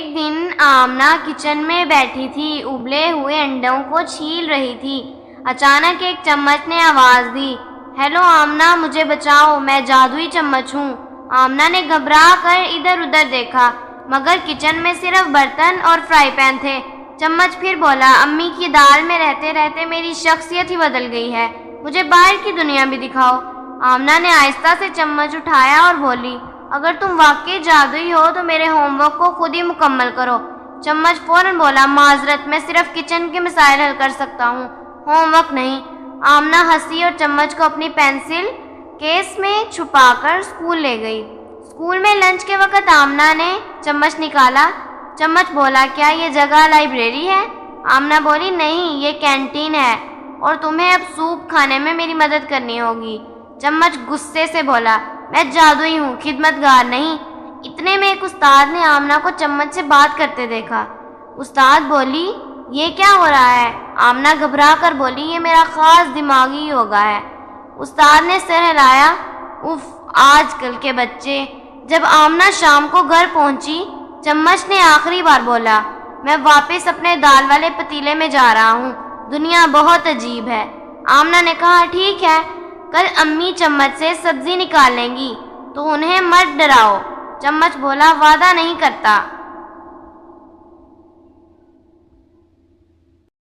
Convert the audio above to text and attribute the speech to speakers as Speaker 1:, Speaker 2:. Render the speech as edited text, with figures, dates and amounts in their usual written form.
Speaker 1: ایک دن آمنہ کچن میں بیٹھی تھی، ابلے ہوئے انڈوں کو چھیل رہی تھی۔ اچانک ایک چمچ نے آواز دی، ہیلو آمنہ، مجھے بچاؤ، میں جادوئی چمچ ہوں۔ آمنہ نے گھبرا کر ادھر ادھر دیکھا، مگر کچن میں صرف برتن اور فرائی پین تھے۔ چمچ پھر بولا، امی کی دال میں رہتے رہتے میری شخصیت ہی بدل گئی ہے، مجھے باہر کی دنیا بھی دکھاؤ۔ آمنہ نے آہستہ سے چمچ اٹھایا اور بولی، اگر تم واقعی جادوئی ہو تو میرے ہوم ورک کو خود ہی مکمل کرو۔ چمچ فوراً بولا، معذرت، میں صرف کچن کے مسائل حل کر سکتا ہوں، ہوم ورک نہیں۔ آمنہ ہنسی اور چمچ کو اپنی پینسل کیس میں چھپا کر اسکول لے گئی۔ اسکول میں لنچ کے وقت آمنہ نے چمچ نکالا۔ چمچ بولا، کیا یہ جگہ لائبریری ہے؟ آمنہ بولی، نہیں، یہ کینٹین ہے اور تمہیں اب سوپ کھانے میں میری مدد کرنی ہوگی۔ چمچ غصے سے بولا، میں جادوئی ہوں، خدمت گار نہیں۔ اتنے میں ایک استاد نے آمنہ کو چمچ سے بات کرتے دیکھا۔ استاد بولی، یہ کیا ہو رہا ہے؟ آمنہ گھبرا کر بولی، یہ میرا خاص دماغی یوگا ہے۔ استاد نے سر ہلایا، اف، آج کل کے بچے۔ جب آمنہ شام کو گھر پہنچی، چمچ نے آخری بار بولا، میں واپس اپنے دال والے پتیلے میں جا رہا ہوں، دنیا بہت عجیب ہے۔ آمنہ نے کہا، ٹھیک ہے، کل امی چمچ سے سبزی نکال لیں گی تو انہیں مت ڈراؤ۔ چمچ بولا، وعدہ نہیں کرتا۔